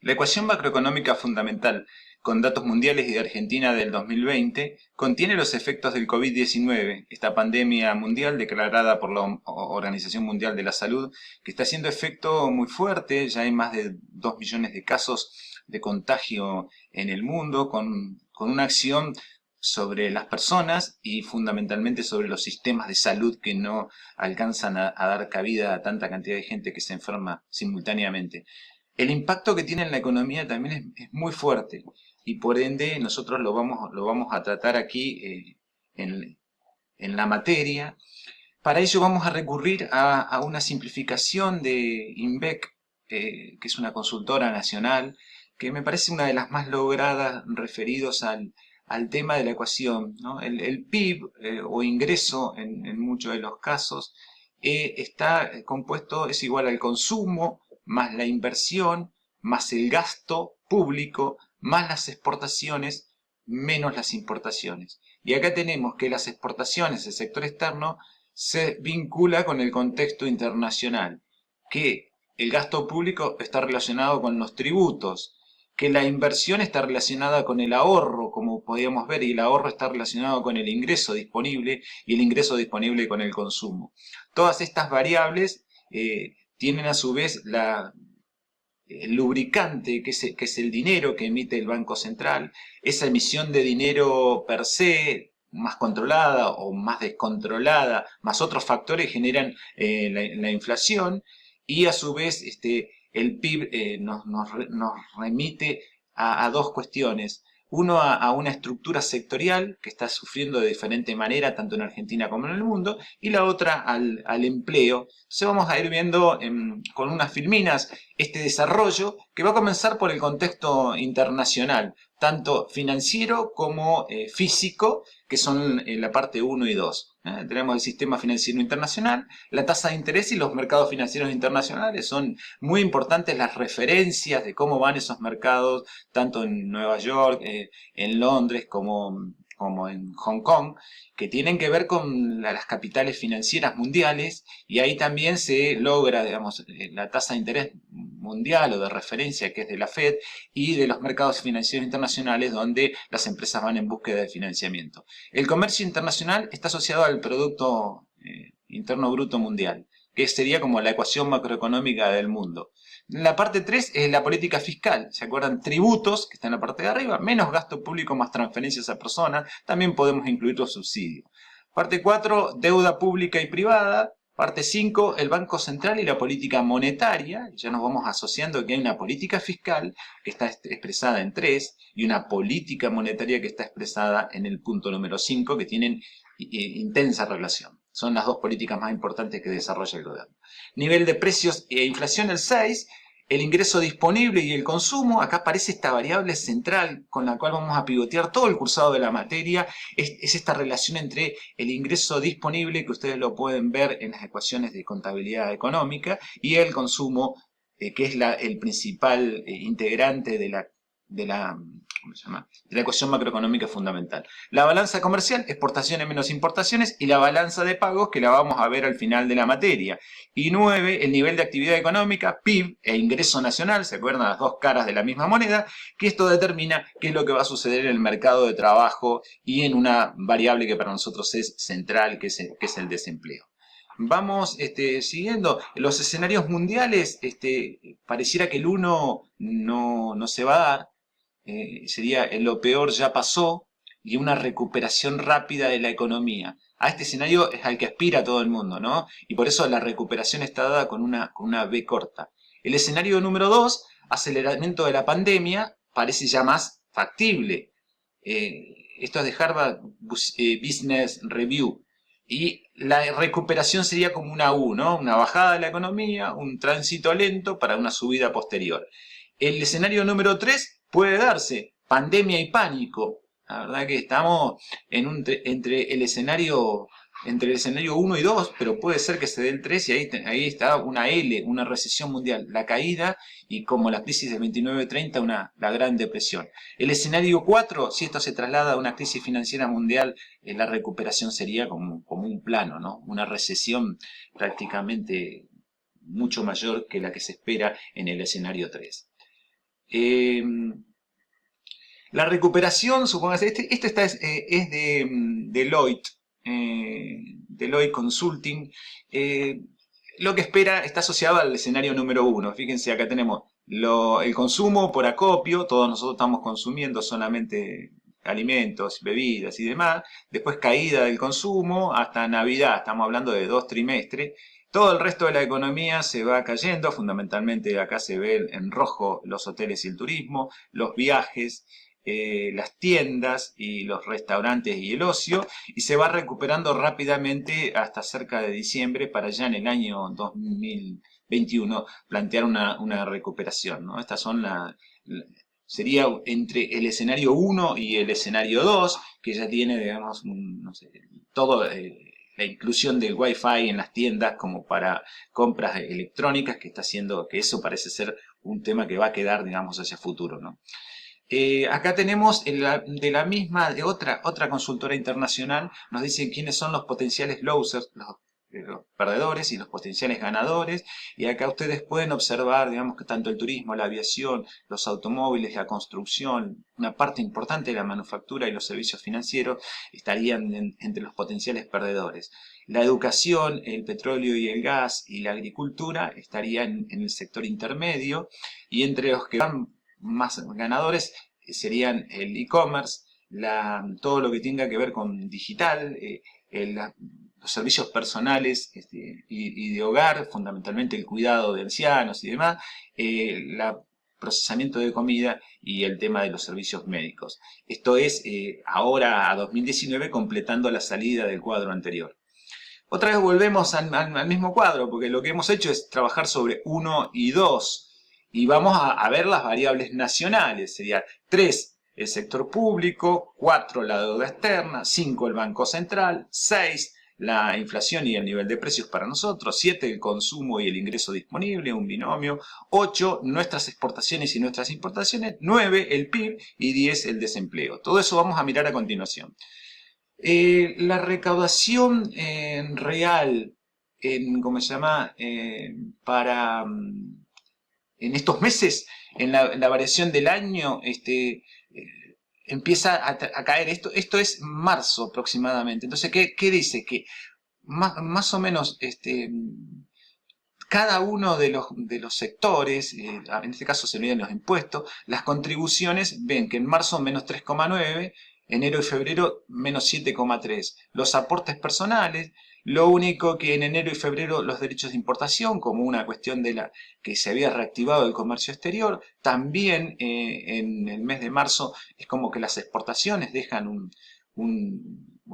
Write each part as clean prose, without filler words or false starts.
La ecuación macroeconómica fundamental, con datos mundiales y de Argentina del 2020, contiene los efectos del COVID-19, esta pandemia mundial declarada por la Organización Mundial de la Salud, que está haciendo efecto muy fuerte. Ya hay más de 2 millones de casos de contagio en el mundo, con una acción sobre las personas y fundamentalmente sobre los sistemas de salud que no alcanzan a dar cabida a tanta cantidad de gente que se enferma simultáneamente. El impacto que tiene en la economía también es muy fuerte y por ende nosotros lo vamos a tratar aquí en la materia. Para ello vamos a recurrir a una simplificación de INVEC, que es una consultora nacional, que me parece una de las más logradas referidos al tema de la ecuación, ¿no? El PIB, o ingreso en muchos de los casos, está compuesto, es igual al consumo, más la inversión, más el gasto público, más las exportaciones, menos las importaciones. Y acá tenemos que las exportaciones, el sector externo, se vincula con el contexto internacional, que el gasto público está relacionado con los tributos, que la inversión está relacionada con el ahorro, como podíamos ver, y el ahorro está relacionado con el ingreso disponible y el ingreso disponible con el consumo. Todas estas variables tienen a su vez el lubricante, que es el dinero que emite el Banco Central, esa emisión de dinero per se, más controlada o más descontrolada, más otros factores generan la inflación, y a su vez el PIB nos remite a dos cuestiones. Uno, a una estructura sectorial que está sufriendo de diferente manera, tanto en Argentina como en el mundo, y la otra al empleo. Entonces vamos a ir viendo con unas filminas este desarrollo que va a comenzar por el contexto internacional, tanto financiero como físico, que son la parte 1 y 2. Tenemos el sistema financiero internacional, la tasa de interés y los mercados financieros internacionales. Son muy importantes las referencias de cómo van esos mercados, tanto en Nueva York, en Londres, como en Hong Kong, que tienen que ver con las capitales financieras mundiales, y ahí también se logra, digamos, la tasa de interés mundial o de referencia, que es de la Fed, y de los mercados financieros internacionales, donde las empresas van en búsqueda de financiamiento. El comercio internacional está asociado al Producto Interno Bruto Mundial, que sería como la ecuación macroeconómica del mundo. La parte 3 es la política fiscal. ¿Se acuerdan? Tributos, que está en la parte de arriba, menos gasto público, más transferencias a personas. También podemos incluir los subsidios. Parte 4, deuda pública y privada. Parte 5, el Banco Central y la política monetaria. Ya nos vamos asociando que hay una política fiscal que está expresada en 3 y una política monetaria que está expresada en el punto número 5, que tienen intensa relación. Son las dos políticas más importantes que desarrolla el gobierno. Nivel de precios e inflación el 6, el ingreso disponible y el consumo. Acá aparece esta variable central con la cual vamos a pivotear todo el cursado de la materia. Es esta relación entre el ingreso disponible, que ustedes lo pueden ver en las ecuaciones de contabilidad económica, y el consumo, que es el principal integrante ¿cómo se llama? De la ecuación macroeconómica fundamental. La balanza comercial, exportaciones menos importaciones, y la balanza de pagos, que la vamos a ver al final de la materia. Y 9, el nivel de actividad económica, PIB e ingreso nacional, ¿se acuerdan? Las dos caras de la misma moneda, que esto determina qué es lo que va a suceder en el mercado de trabajo y en una variable que para nosotros es central, que es el desempleo. Vamos siguiendo. Los escenarios mundiales, pareciera que el 1 no se va a dar. Sería lo peor ya pasó y una recuperación rápida de la economía. A este escenario es al que aspira todo el mundo, ¿no? Y por eso la recuperación está dada con una B corta. El escenario número 2, aceleramiento de la pandemia, parece ya más factible. Esto es de Harvard Business Review. Y la recuperación sería como una U, ¿no? Una bajada de la economía, un tránsito lento para una subida posterior. El escenario número 3 puede darse, pandemia y pánico. La verdad que estamos entre el escenario 1 y 2, pero puede ser que se dé el 3 y ahí está una L, una recesión mundial, la caída, y como la crisis de 29-30, la gran depresión. El escenario 4, si esto se traslada a una crisis financiera mundial, la recuperación sería como un plano, ¿no? Una recesión prácticamente mucho mayor que la que se espera en el escenario 3. Eh, la recuperación, supóngase, es de Deloitte, Deloitte Consulting. Eh, lo que espera está asociado al escenario número uno. Fíjense, acá tenemos el consumo por acopio, todos nosotros estamos consumiendo solamente alimentos, bebidas y demás. Después caída del consumo hasta Navidad, estamos hablando de 2 trimestres. Todo el resto de la economía se va cayendo, fundamentalmente acá se ve en rojo los hoteles y el turismo, los viajes, las tiendas y los restaurantes y el ocio, y se va recuperando rápidamente hasta cerca de diciembre para ya en el año 2021 plantear una recuperación, ¿no? Estas son sería entre el escenario uno y el escenario 2 que ya tiene, digamos, no sé, todo la inclusión del Wi-Fi en las tiendas como para compras electrónicas, que está haciendo que eso parece ser un tema que va a quedar, digamos, hacia futuro, ¿no? Acá tenemos de otra consultora internacional, nos dicen quiénes son los potenciales losers, los perdedores y los potenciales ganadores, y acá ustedes pueden observar, digamos, que tanto el turismo, la aviación, los automóviles, la construcción, una parte importante de la manufactura y los servicios financieros estarían entre los potenciales perdedores. La educación, el petróleo y el gas y la agricultura estarían en el sector intermedio, y entre los que van más ganadores serían el e-commerce, todo lo que tenga que ver con digital, los servicios personales y de hogar, fundamentalmente el cuidado de ancianos y demás, el procesamiento de comida y el tema de los servicios médicos. Esto es ahora a 2019 completando la salida del cuadro anterior. Otra vez volvemos al mismo cuadro, porque lo que hemos hecho es trabajar sobre 1 y 2. Y vamos a ver las variables nacionales. Sería 3 el sector público, 4 la deuda externa, 5 el Banco Central, 6 la inflación y el nivel de precios para nosotros, 7 el consumo y el ingreso disponible, un binomio, 8 nuestras exportaciones y nuestras importaciones, 9 el PIB y 10 el desempleo. Todo eso vamos a mirar a continuación. La recaudación real, ¿cómo se llama? Para en estos meses, en la variación del año, empieza a caer. Esto es marzo aproximadamente. Entonces, ¿qué dice? Que más o menos cada uno de los sectores, en este caso se miden los impuestos, las contribuciones ven que en marzo menos 3,9, enero y febrero menos 7,3. Los aportes personales, lo único que en enero y febrero los derechos de importación, como una cuestión de la que se había reactivado el comercio exterior, también en el mes de marzo es como que las exportaciones dejan un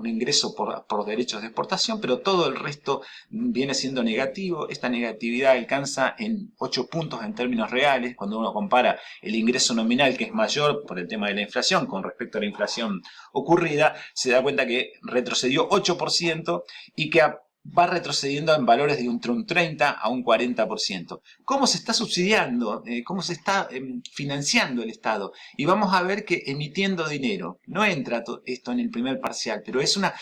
ingreso por derechos de exportación, pero todo el resto viene siendo negativo. Esta negatividad alcanza en 8 puntos en términos reales, cuando uno compara el ingreso nominal, que es mayor por el tema de la inflación, con respecto a la inflación ocurrida, se da cuenta que retrocedió 8% y que va retrocediendo en valores de entre un 30 a un 40%. ¿Cómo se está subsidiando? ¿Cómo se está financiando el Estado? Y vamos a ver que emitiendo dinero. No entra esto en el primer parcial, pero es una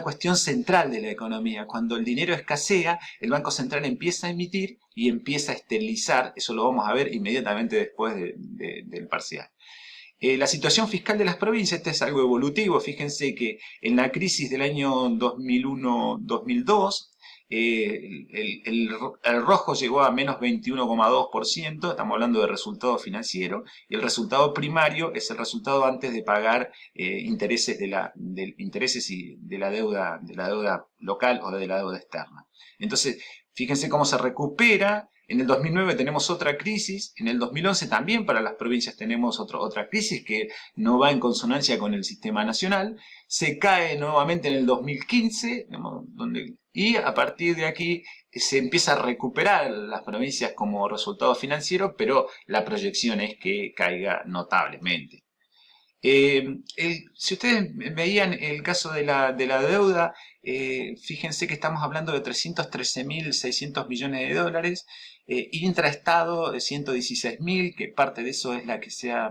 cuestión central de la economía. Cuando el dinero escasea, el Banco Central empieza a emitir y empieza a esterilizar. Eso lo vamos a ver inmediatamente después del parcial. La situación fiscal de las provincias, este es algo evolutivo. Fíjense que en la crisis del año 2001-2002, el rojo llegó a menos 21,2%, estamos hablando de resultado financiero, y el resultado primario es el resultado antes de pagar intereses intereses y de la deuda local o de la deuda externa. Entonces, fíjense cómo se recupera. En el 2009 tenemos otra crisis, en el 2011 también para las provincias tenemos otra crisis que no va en consonancia con el sistema nacional, se cae nuevamente en el 2015, y a partir de aquí se empieza a recuperar las provincias como resultado financiero, pero la proyección es que caiga notablemente. Si ustedes veían el caso de la deuda, fíjense que estamos hablando de 313.600 millones de dólares, intraestado de 116.000, que parte de eso es la que se ha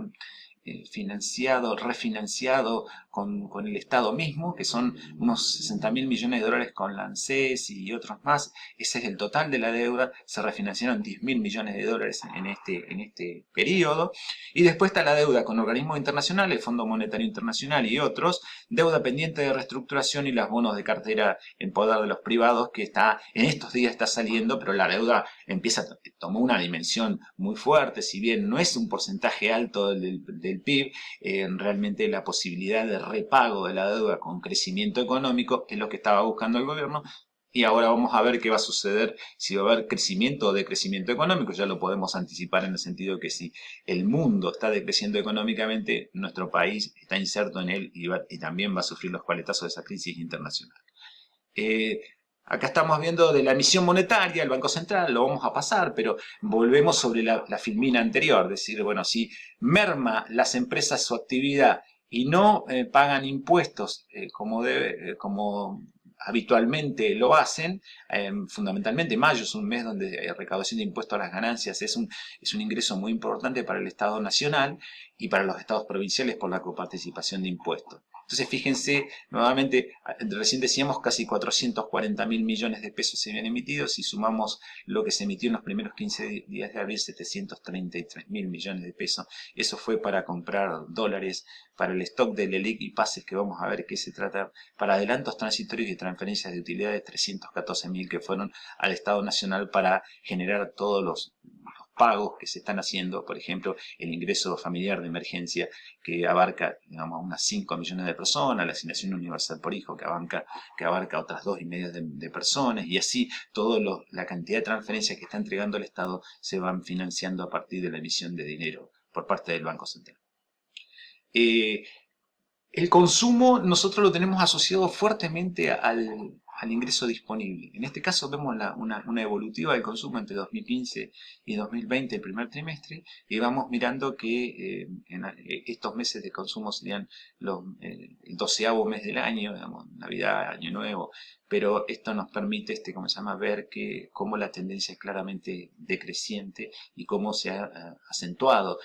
financiado, refinanciado con el Estado mismo, que son unos 60.000 millones de dólares con la ANSES y otros más. Ese es el total de la deuda. Se refinanciaron 10.000 millones de dólares en este periodo. Y después está la deuda con organismos internacionales, el Fondo Monetario Internacional y otros, deuda pendiente de reestructuración y los bonos de cartera en poder de los privados, que está en estos días está saliendo, pero la deuda tomó una dimensión muy fuerte. Si bien no es un porcentaje alto del PIB, realmente la posibilidad de repago de la deuda con crecimiento económico es lo que estaba buscando el gobierno. Y ahora vamos a ver qué va a suceder, si va a haber crecimiento o decrecimiento económico. Ya lo podemos anticipar en el sentido que si el mundo está decreciendo económicamente, nuestro país está inserto en él y también va a sufrir los coletazos de esa crisis internacional. Acá estamos viendo de la emisión monetaria, el Banco Central, lo vamos a pasar, pero volvemos sobre la filmina anterior. Es decir, bueno, si merma las empresas su actividad y no pagan impuestos como habitualmente lo hacen, fundamentalmente mayo es un mes donde recaudación de impuestos a las ganancias es un ingreso muy importante para el Estado Nacional y para los estados provinciales por la coparticipación de impuestos. Entonces fíjense, nuevamente, recién decíamos casi 440.000 millones de pesos se habían emitido. Si sumamos lo que se emitió en los primeros 15 días de abril, 733.000 millones de pesos. Eso fue para comprar dólares para el stock de LELIQ y pases, que vamos a ver qué se trata, para adelantos transitorios y transferencias de utilidades, 314.000 que fueron al Estado Nacional para generar todos los pagos que se están haciendo. Por ejemplo, el ingreso familiar de emergencia, que abarca, digamos, unas 5 millones de personas, la asignación universal por hijo, que abarca otras 2,5 de personas, y así toda la cantidad de transferencias que está entregando el Estado se van financiando a partir de la emisión de dinero por parte del Banco Central. El consumo nosotros lo tenemos asociado fuertemente al ingreso disponible. En este caso vemos una evolutiva del consumo entre 2015 y 2020, el primer trimestre, y vamos mirando que estos meses de consumo serían el 12º mes del año, digamos, Navidad, Año Nuevo, pero esto nos permite, ¿cómo se llama?, ver cómo la tendencia es claramente decreciente y cómo se ha acentuado.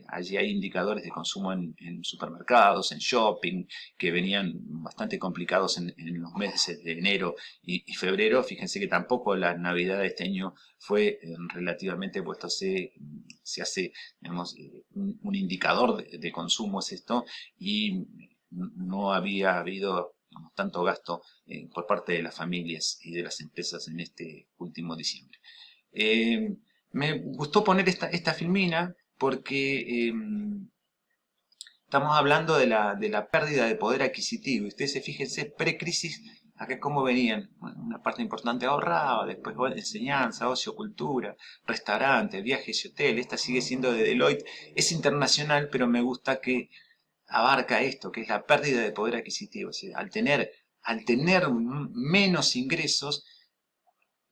Allí hay indicadores de consumo en supermercados, en shopping, que venían bastante complicados en los meses de enero y febrero. Fíjense que tampoco la Navidad de este año fue relativamente, puesto se hace, digamos, un indicador de consumo es esto, y no había habido tanto gasto por parte de las familias y de las empresas en este último diciembre. Me gustó poner esta filmina porque estamos hablando de la pérdida de poder adquisitivo. Ustedes fíjense, pre-crisis, acá cómo venían. Bueno, una parte importante ahorraba, después enseñanza, ocio, cultura, restaurantes, viajes y hotel. Esta sigue siendo de Deloitte. Es internacional, pero me gusta que abarca esto, que es la pérdida de poder adquisitivo. O sea, al tener menos ingresos,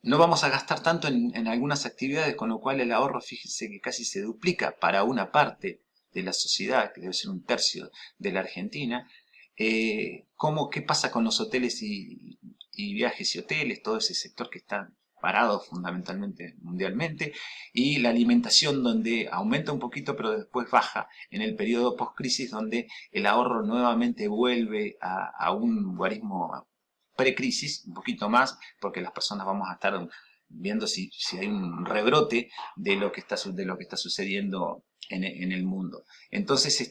no vamos a gastar tanto en algunas actividades, con lo cual el ahorro, fíjense que casi se duplica para una parte de la sociedad, que debe ser un tercio de la Argentina. ¿Qué pasa con los hoteles y viajes y hoteles? Todo ese sector que está parado fundamentalmente mundialmente, y la alimentación, donde aumenta un poquito pero después baja en el periodo post-crisis, donde el ahorro nuevamente vuelve a un guarismo pre-crisis, un poquito más, porque las personas vamos a estar viendo si hay un rebrote de lo que está sucediendo en el mundo. Entonces,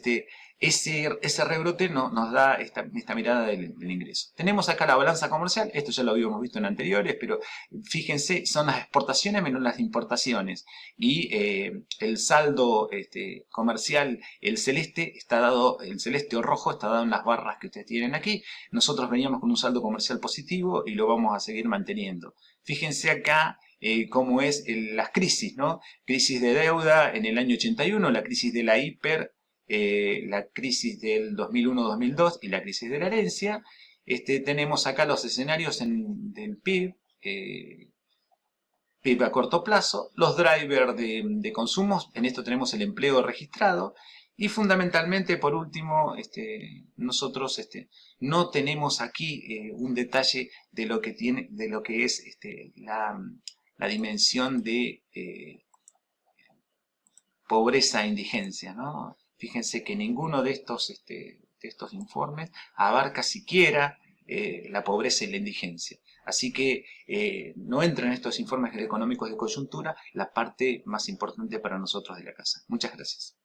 ese rebrote nos da esta mirada del ingreso. Tenemos acá la balanza comercial, esto ya lo habíamos visto en anteriores, pero fíjense, son las exportaciones menos las importaciones, y el saldo comercial, el celeste o rojo está dado en las barras que ustedes tienen aquí. Nosotros veníamos con un saldo comercial positivo y lo vamos a seguir manteniendo. Fíjense acá cómo es las crisis, ¿no? Crisis de deuda en el año 81, la crisis de la hiper, la crisis del 2001-2002 y la crisis de la herencia. Tenemos acá los escenarios del PIB, PIB a corto plazo, los drivers de consumos. En esto tenemos el empleo registrado, y fundamentalmente, por último, nosotros no tenemos aquí un detalle de lo que es la dimensión de pobreza e indigencia, ¿no? Fíjense que ninguno de estos informes abarca siquiera la pobreza y la indigencia. Así que no entra en estos informes económicos de coyuntura la parte más importante para nosotros de la casa. Muchas gracias.